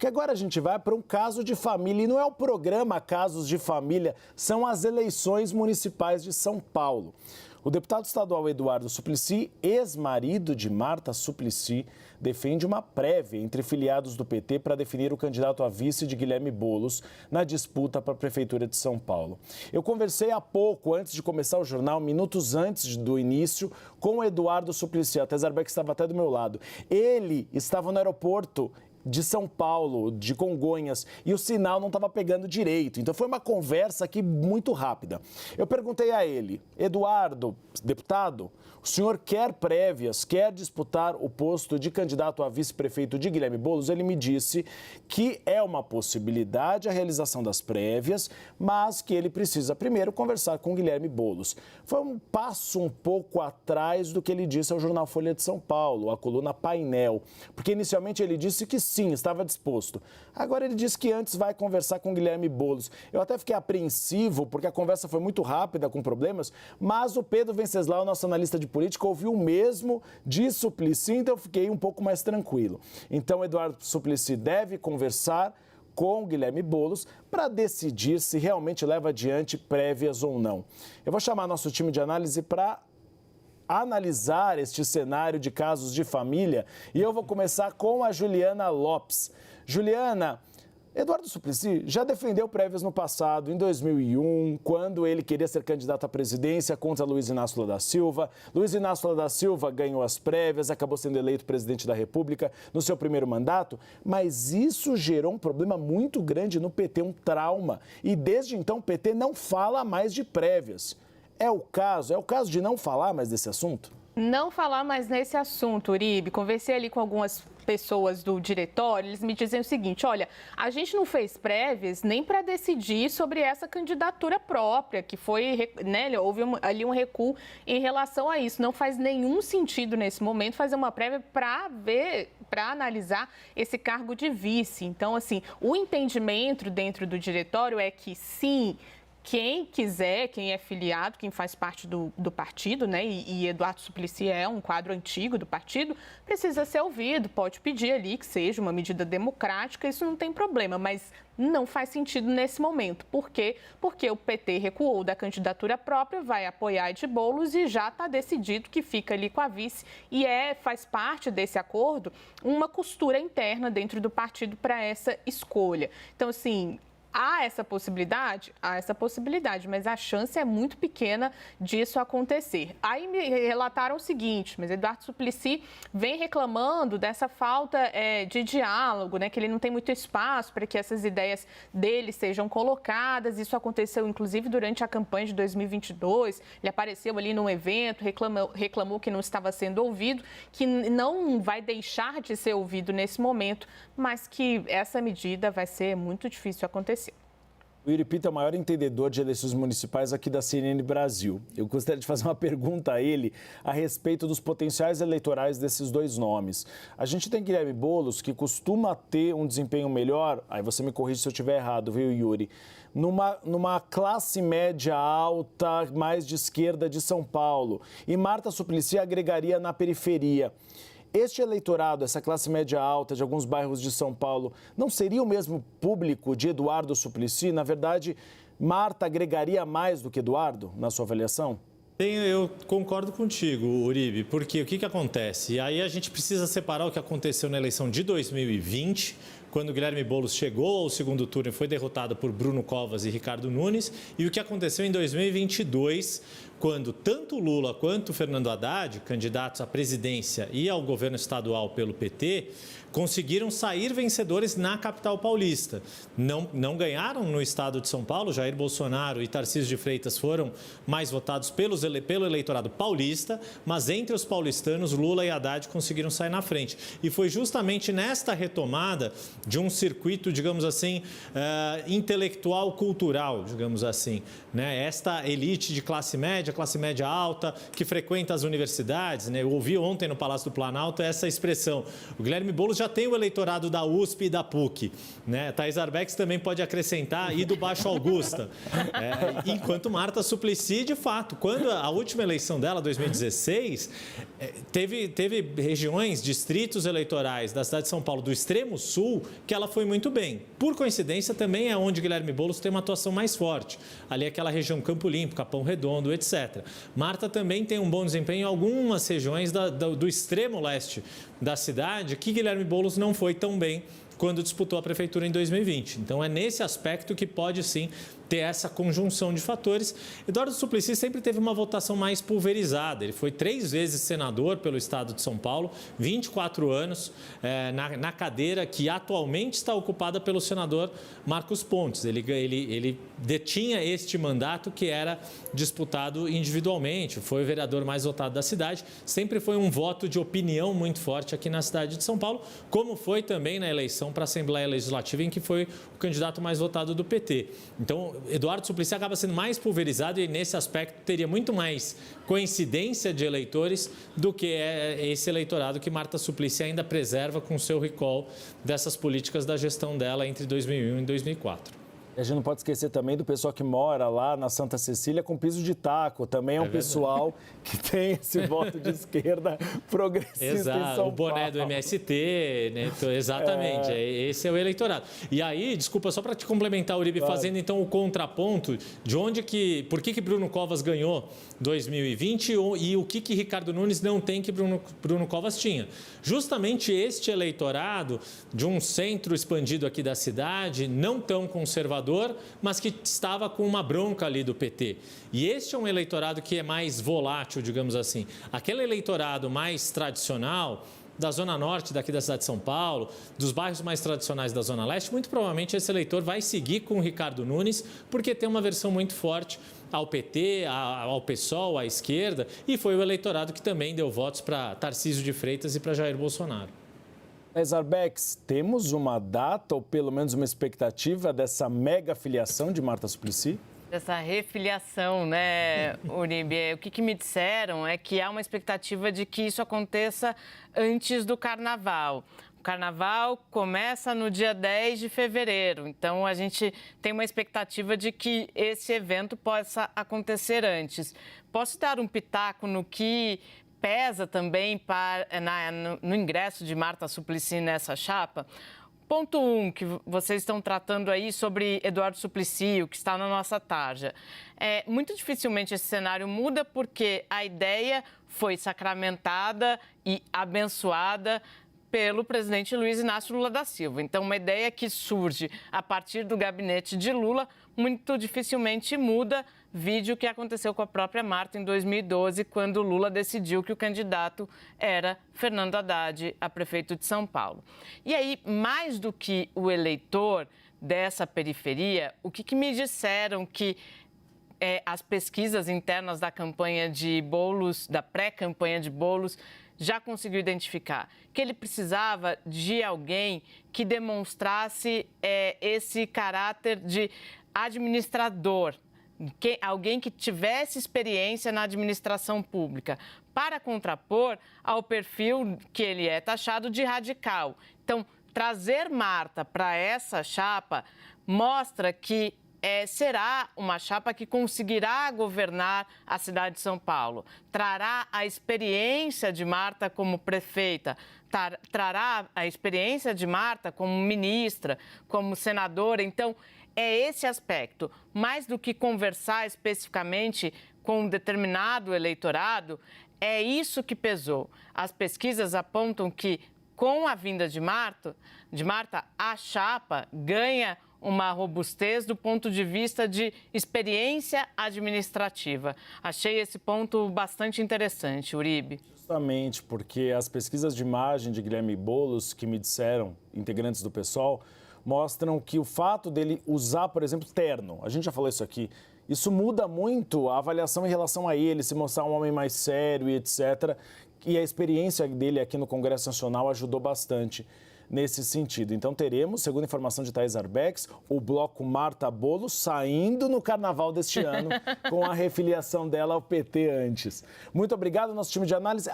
Porque agora a gente vai para um caso de família, e não é o programa Casos de Família, são as eleições municipais de São Paulo. O deputado estadual Eduardo Suplicy, ex-marido de Marta Suplicy, defende uma prévia entre filiados do PT para definir o candidato a vice de Guilherme Boulos na disputa para a Prefeitura de São Paulo. Eu conversei há pouco, antes de começar o jornal, minutos antes do início, com o Eduardo Suplicy. A Tesarbeck estava até do meu lado. Ele estava no aeroporto de São Paulo, de Congonhas, e o sinal não estava pegando direito. Então foi uma conversa aqui muito rápida. Eu perguntei a ele: Eduardo, deputado, o senhor quer prévias, quer disputar o posto de candidato a vice-prefeito de Guilherme Boulos? Ele me disse que é uma possibilidade a realização das prévias, mas que ele precisa primeiro conversar com Guilherme Boulos. Foi um passo um pouco atrás do que ele disse ao jornal Folha de São Paulo, a coluna Painel, porque inicialmente ele disse que sim, estava disposto. Agora ele disse que antes vai conversar com Guilherme Boulos. Eu até fiquei apreensivo, porque a conversa foi muito rápida, com problemas, mas o Pedro Venceslau, nosso analista de política, ouviu o mesmo de Suplicy, então eu fiquei um pouco mais tranquilo. Então, Eduardo Suplicy deve conversar com Guilherme Boulos para decidir se realmente leva adiante prévias ou não. Eu vou chamar nosso time de análise para analisar este cenário de casos de família e eu vou começar com a Juliana Lopes. Juliana, Eduardo Suplicy já defendeu prévias no passado, em 2001, quando ele queria ser candidato à presidência contra Luiz Inácio Lula da Silva. Luiz Inácio Lula da Silva ganhou as prévias, acabou sendo eleito presidente da República no seu primeiro mandato, mas isso gerou um problema muito grande no PT, um trauma. E desde então o PT não fala mais de prévias. É o caso de não falar mais desse assunto? Não falar mais nesse assunto, Uribe. Conversei ali com algumas pessoas do diretório, eles me dizem o seguinte: olha, a gente não fez prévias nem para decidir sobre essa candidatura própria, que foi, né, houve ali um recuo em relação a isso. Não faz nenhum sentido nesse momento fazer uma prévia para analisar esse cargo de vice. Então, assim, o entendimento dentro do diretório é que sim, quem quiser, quem é filiado, quem faz parte do partido, né, e Eduardo Suplicy é um quadro antigo do partido, precisa ser ouvido, pode pedir ali que seja uma medida democrática, isso não tem problema, mas não faz sentido nesse momento. Por quê? Porque o PT recuou da candidatura própria, vai apoiar de Boulos e já está decidido que fica ali com a vice e faz parte desse acordo uma costura interna dentro do partido para essa escolha. Então, assim, há essa possibilidade? Há essa possibilidade, mas a chance é muito pequena disso acontecer. Aí me relataram o seguinte: mas Eduardo Suplicy vem reclamando dessa falta de diálogo, né, que ele não tem muito espaço para que essas ideias dele sejam colocadas. Isso aconteceu, inclusive, durante a campanha de 2022. Ele apareceu ali num evento, reclamou que não estava sendo ouvido, que não vai deixar de ser ouvido nesse momento, mas que essa medida vai ser muito difícil acontecer. O Iripita é o maior entendedor de eleições municipais aqui da CNN Brasil. Eu gostaria de fazer uma pergunta a ele a respeito dos potenciais eleitorais desses dois nomes. A gente tem Guilherme Boulos, que costuma ter um desempenho melhor, aí você me corrige se eu estiver errado, viu, Yuri? Numa classe média alta, mais de esquerda de São Paulo. E Marta Suplicy agregaria na periferia. Este eleitorado, essa classe média alta de alguns bairros de São Paulo, não seria o mesmo público de Eduardo Suplicy? Na verdade, Marta agregaria mais do que Eduardo, na sua avaliação? Eu concordo contigo, Uribe, porque o que acontece? E aí a gente precisa separar o que aconteceu na eleição de 2020, quando Guilherme Boulos chegou ao segundo turno e foi derrotado por Bruno Covas e Ricardo Nunes, e o que aconteceu em 2022, quando tanto Lula quanto Fernando Haddad, candidatos à presidência e ao governo estadual pelo PT, conseguiram sair vencedores na capital paulista. Não ganharam no estado de São Paulo, Jair Bolsonaro e Tarcísio de Freitas foram mais votados pelo eleitorado paulista, mas entre os paulistanos, Lula e Haddad conseguiram sair na frente. E foi justamente nesta retomada de um circuito, digamos assim, intelectual, cultural, digamos assim, né? Esta elite de classe média alta, que frequenta as universidades, né? Eu ouvi ontem no Palácio do Planalto essa expressão. O Guilherme Boulos já tem o eleitorado da USP e da PUC, né? Thaís Arbex também pode acrescentar, e do Baixo Augusta. Enquanto Marta Suplicy, de fato, quando a última eleição dela, 2016, teve regiões, distritos eleitorais da cidade de São Paulo, do extremo sul, que ela foi muito bem. Por coincidência, também é onde Guilherme Boulos tem uma atuação mais forte. Ali aquela região Campo Limpo, Capão Redondo, etc. Marta também tem um bom desempenho em algumas regiões do extremo leste da cidade, que Guilherme Boulos não foi tão bem quando disputou a prefeitura em 2020. Então, é nesse aspecto que pode, sim, ter essa conjunção de fatores. Eduardo Suplicy sempre teve uma votação mais pulverizada. Ele foi 3 vezes senador pelo estado de São Paulo, 24 anos na cadeira que atualmente está ocupada pelo senador Marcos Pontes. Ele detinha este mandato que era disputado individualmente, foi o vereador mais votado da cidade. Sempre foi um voto de opinião muito forte aqui na cidade de São Paulo, como foi também na eleição para a Assembleia Legislativa, em que foi o candidato mais votado do PT. Então, Eduardo Suplicy acaba sendo mais pulverizado e, nesse aspecto, teria muito mais coincidência de eleitores do que esse eleitorado que Marta Suplicy ainda preserva com o seu recall dessas políticas da gestão dela entre 2001 e 2004. A gente não pode esquecer também do pessoal que mora lá na Santa Cecília com piso de taco. Também é um pessoal que tem esse voto de esquerda progressista em São Paulo. O boné do MST, né? Exatamente, esse é o eleitorado. E aí, desculpa, só para te complementar, Uribe, fazendo então o contraponto de por que Bruno Covas ganhou 2020 e o que Ricardo Nunes não tem que Bruno Covas tinha. Justamente este eleitorado de um centro expandido aqui da cidade, não tão conservador, mas que estava com uma bronca ali do PT. E este é um eleitorado que é mais volátil, digamos assim. Aquele eleitorado mais tradicional da Zona Norte daqui da cidade de São Paulo, dos bairros mais tradicionais da Zona Leste, muito provavelmente esse eleitor vai seguir com o Ricardo Nunes, porque tem uma versão muito forte ao PT, ao PSOL, à esquerda, e foi o eleitorado que também deu votos para Tarcísio de Freitas e para Jair Bolsonaro. Zarbex, temos uma data ou pelo menos uma expectativa dessa mega filiação de Marta Suplicy? Dessa refiliação, né, Uribe? O que me disseram é que há uma expectativa de que isso aconteça antes do Carnaval. O Carnaval começa no dia 10 de fevereiro, então a gente tem uma expectativa de que esse evento possa acontecer antes. Posso dar um pitaco no que pesa também no ingresso de Marta Suplicy nessa chapa? Ponto 1, que vocês estão tratando aí sobre Eduardo Suplicy, o que está na nossa tarja. Muito dificilmente esse cenário muda porque a ideia foi sacramentada e abençoada pelo presidente Luiz Inácio Lula da Silva. Então, uma ideia que surge a partir do gabinete de Lula muito dificilmente muda, vídeo que aconteceu com a própria Marta em 2012, quando Lula decidiu que o candidato era Fernando Haddad a prefeito de São Paulo. E aí, mais do que o eleitor dessa periferia, o que me disseram que as pesquisas internas da campanha de Boulos, da pré-campanha de Boulos, já conseguiu identificar que ele precisava de alguém que demonstrasse esse caráter de administrador, alguém que tivesse experiência na administração pública, para contrapor ao perfil que ele é taxado de radical. Então, trazer Marta para essa chapa mostra que será uma chapa que conseguirá governar a cidade de São Paulo. Trará a experiência de Marta como prefeita, trará a experiência de Marta como ministra, como senadora. Então, é esse aspecto. Mais do que conversar especificamente com um determinado eleitorado, é isso que pesou. As pesquisas apontam que, com a vinda de Marta, a chapa ganha uma robustez do ponto de vista de experiência administrativa. Achei esse ponto bastante interessante, Uribe. Justamente porque as pesquisas de imagem de Guilherme Boulos, que me disseram, integrantes do PSOL, mostram que o fato dele usar, por exemplo, terno, a gente já falou isso aqui, isso muda muito a avaliação em relação a ele, se mostrar um homem mais sério e etc. E a experiência dele aqui no Congresso Nacional ajudou bastante nesse sentido. Então teremos, segundo a informação de Thaís Arbex, o bloco Marta Boulos saindo no carnaval deste ano com a refiliação dela ao PT antes. Muito obrigado, nosso time de análise.